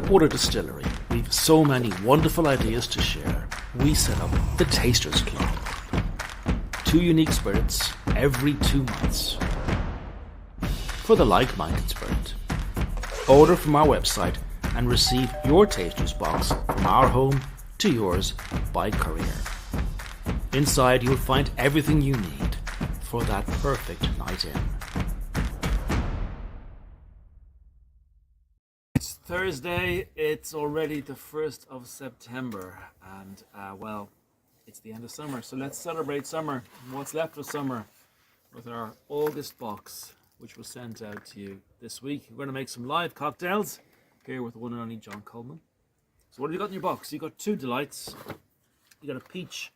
Blackwater Distillery, we've so many wonderful ideas to share. We set up the Tasters Club. 2 unique spirits every 2 months. For the like-minded spirit. Order from our website and receive your Tasters box from our home to yours by courier. Inside you'll find everything you need for that perfect night in. It's Thursday, it's already the 1st of September, and well, it's the end of summer, so let's celebrate summer, what's left of summer, with our August box, which was sent out to you this week. We're going to make some live cocktails here with the one and only John Coleman. So what have you got in your box? You got 2 delights, you got a peach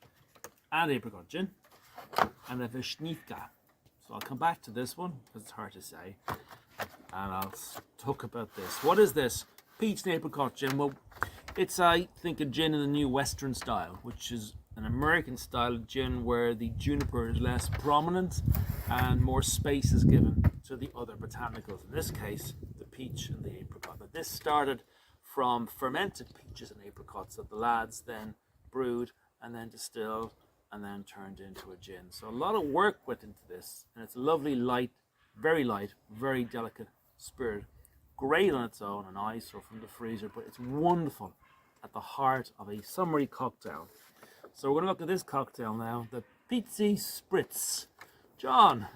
and apricot gin, and a Vishniivka. So I'll come back to this one, because it's hard to say. And I'll talk about this. What is this? Peach and apricot gin. Well, it's, I think, a gin in the new Western style, which is an American style of gin where the juniper is less prominent and more space is given to the other botanicals. In this case, the peach and the apricot. But this started from fermented peaches and apricots that the lads then brewed and then distilled and then turned into a gin. So a lot of work went into this, and it's a lovely light, very delicate spirit, great on its own on ice or from the freezer, but it's wonderful at the heart of a summery cocktail. So we're going to look at this cocktail now, the Pizzi Spritz. John.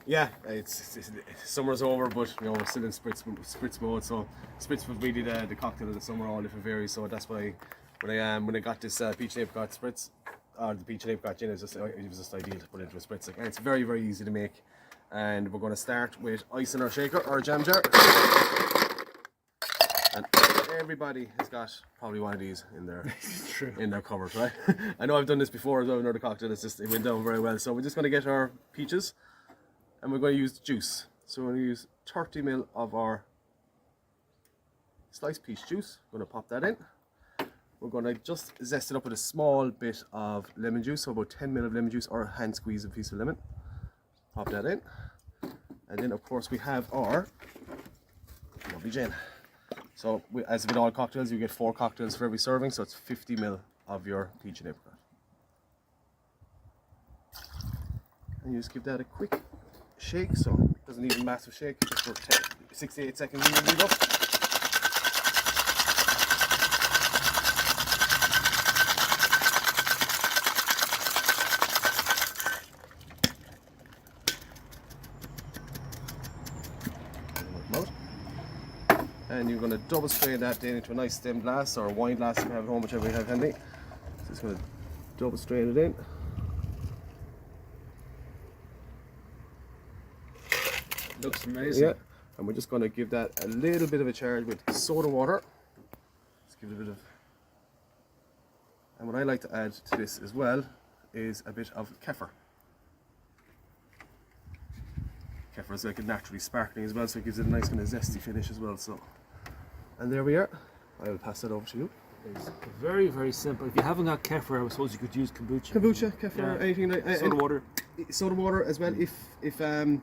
Yeah, it's summer's over, but you know we're still in spritz mode. So spritz was really the cocktail of the summer, all different varies. So that's why when I got this peach and apricot spritz, or the peach and apricot gin, it was just ideal to put into a spritz. And it's very easy to make. And we're going to start with ice in our shaker or a jam jar. And everybody has got probably one of these in their cupboard, right? I know I've done this before as well, another cocktail. It went down very well. So we're just going to get our peaches, and we're going to use juice. So we're going to use 30 ml of our sliced peach juice. We're going to pop that in. We're going to just zest it up with a small bit of lemon juice, so about 10 ml of lemon juice, or hand squeeze a piece of lemon. Pop that in, and then of course we have our lovely gin. So as with all cocktails, you get 4 cocktails for every serving, so it's 50 ml of your peach and apricot. And you just give that a quick shake, so it doesn't need a massive shake, just for 6 to 8 seconds and you leave up. And you're going to double strain that then into a nice stem glass or a wine glass if you have at home, whichever you have handy. So just going to double strain it in. Looks amazing. Yeah, and we're just going to give that a little bit of a charge with soda water. Just give it a bit of. And what I like to add to this as well is a bit of kefir. Kefir is like a naturally sparkling as well, so it gives it a nice kind of zesty finish as well. So. And there we are. I will pass that over to you. It's very simple. If you haven't got kefir, I suppose you could use kombucha. Kombucha, kefir, anything like soda water. Soda water as well. If you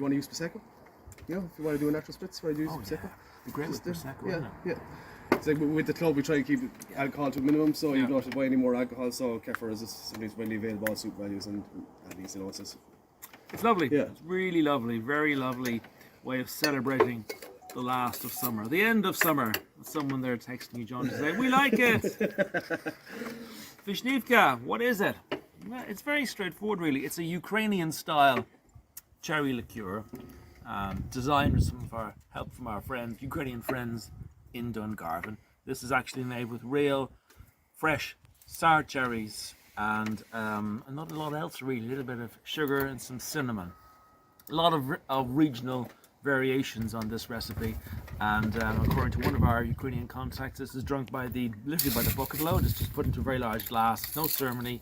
want to use prosecco, you know, if you want to do a natural spritz, why use prosecco? Yeah. Be great with prosecco. Yeah. It's like with the club, we try and keep alcohol to a minimum, so you don't have to buy any more alcohol. So kefir is something that's readily available, soup values, and at least you know it's lovely. Yeah. It's really lovely. Very lovely way of celebrating the last of summer, the end of summer. Someone there texting you, John, to say, we like it. Vishniivka, what is it? Well, it's very straightforward, really. It's a Ukrainian style cherry liqueur, designed with some of our help from our friends, Ukrainian friends in Dungarvan. This is actually made with real, fresh, sour cherries and not a lot else really. A little bit of sugar and some cinnamon. A lot of regional variations on this recipe, and according to one of our Ukrainian contacts, this is drunk literally by the bucket load. It's just put into a very large glass, no ceremony,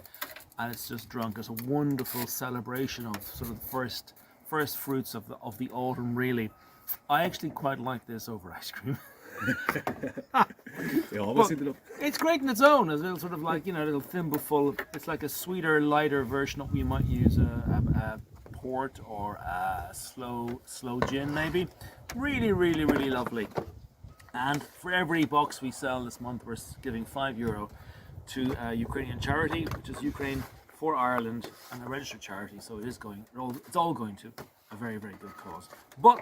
and it's just drunk as a wonderful celebration of sort of the first fruits of the autumn. Really, I actually quite like this over ice cream. It's great in its own, as a little sort of like, you know, a little thimbleful. It's like a sweeter, lighter version of, we might use a port or a slow gin maybe. Really lovely. And for every box we sell this month, we're giving €5 to a Ukrainian charity, which is Ukraine for Ireland, and a registered charity. So it's all going to a very, very good cause. But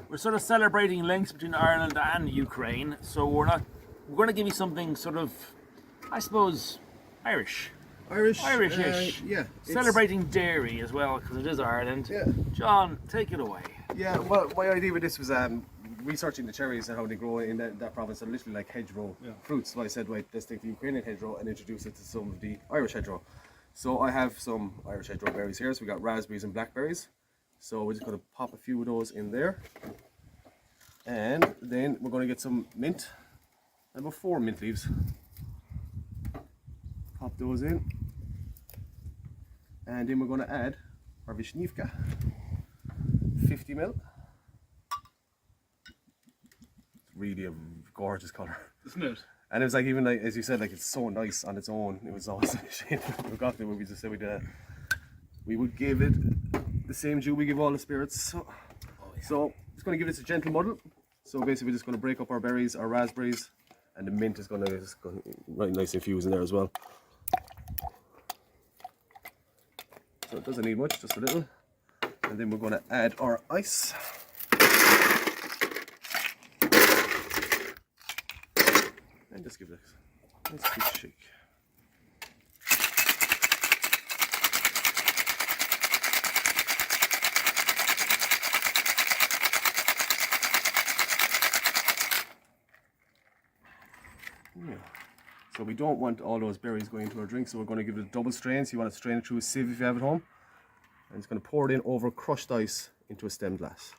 we're sort of celebrating links between Ireland and Ukraine. So we're going to give you something sort of, I suppose, Irish. Irish-ish. Yeah. Celebrating dairy as well, because it is Ireland. Yeah. John, take it away. Yeah, well, my idea with this was researching the cherries and how they grow in that province. They're literally like hedgerow fruits. So I said, right, let's take the Ukrainian hedgerow and introduce it to some of the Irish hedgerow. So I have some Irish hedgerow berries here. So we got raspberries and blackberries. So we're just going to pop a few of those in there. And then we're going to get some mint. About 4 mint leaves. Pop those in. And then we're going to add our Vishnivka. 50 ml. Really a gorgeous colour, Isn't it? and it was like, even like as you said, like it's so nice on its own. It was awesome. We got there, we just said we would give it the same due we give all the spirits. So it's going to give this a gentle muddle. So basically we're just going to break up our berries, our raspberries, and the mint is going to right nice infused in there as well. So it doesn't need much, just a little. And then we're going to add our ice. And just give it a nice good shake. Yeah. So we don't want all those berries going into our drink, so we're going to give it a double strain. So you want to strain it through a sieve if you have at home. And it's going to pour it in over crushed ice into a stem glass.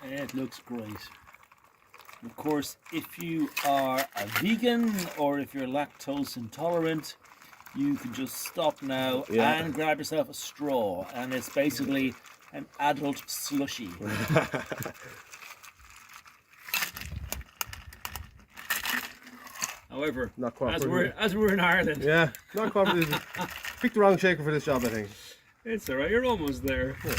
It looks great. Of course, if you are a vegan or if you're lactose intolerant, you can just stop now and grab yourself a straw, and it's basically an adult slushy. However, Not quite as we're in Ireland, yeah, not quite. Picked the wrong shaker for this job, I think. it's alright, you're almost there. Yeah.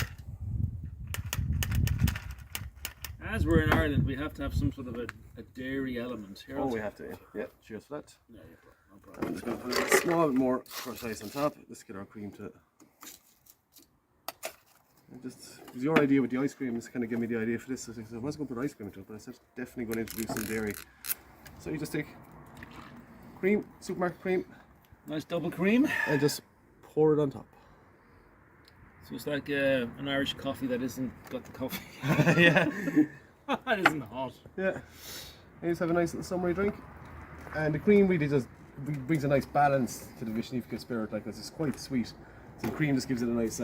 As we're in Ireland, we have to have some sort of a dairy element. Here, Oh, we have to. Yeah, cheers for that. Yeah, no problem. I'm just going to put a small bit more crushed ice on top. Let's get our cream to. And just, it was your idea with the ice cream. This kind of gave me the idea for this. So I said, I was going to put ice cream into it, but I said definitely going to introduce some dairy. So you just take cream, supermarket cream, Nice double cream. and just pour it on top. So it's like an Irish coffee that isn't got the coffee. Yeah. That isn't hot. Yeah. And you just have a nice little summery drink. And the cream really just brings a nice balance to the Vishnivka spirit, like, 'cause it's quite sweet. So the cream just gives it a nice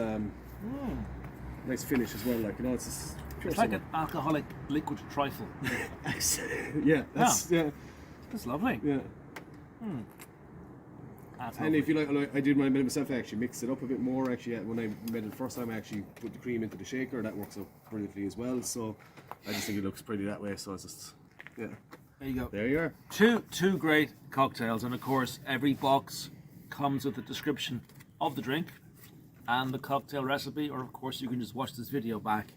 nice finish as well, like, you know, it's just pure It's like summer. an alcoholic liquid trifle. Yeah, that's That's lovely. yeah. That's And lovely. if you like, I did mine myself. I actually mixed it up a bit more. Actually, when I made it the first time, I actually put the cream into the shaker. That works out brilliantly as well. So I just think it looks pretty that way. So it's just, yeah. There you go. There you are. Two great cocktails, and of course every box comes with a description of the drink and the cocktail recipe, or of course you can just watch this video back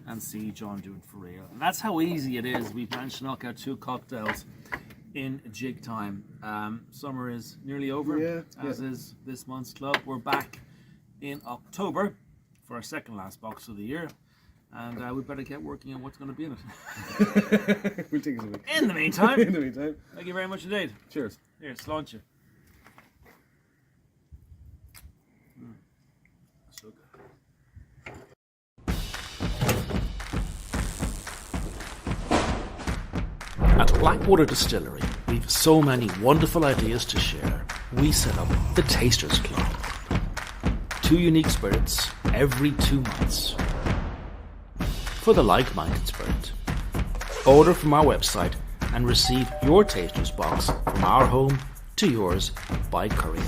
and see John do it for real. And that's how easy it is. We've managed to knock out 2 cocktails in jig time. Summer is nearly over, as is this month's club. We're back in October for our second last box of the year, and we better get working on what's going to be in it. We'll take it a bit. In the meantime, In the meantime, thank you very much indeed. cheers. Here, sláinte. So good. At Blackwater Distillery, we've so many wonderful ideas to share. We set up the Tasters Club. 2 unique spirits every 2 months. For the like-minded spirit. Order from our website and receive your Tasters box from our home to yours by courier.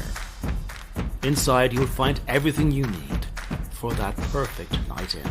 Inside you'll find everything you need for that perfect night in.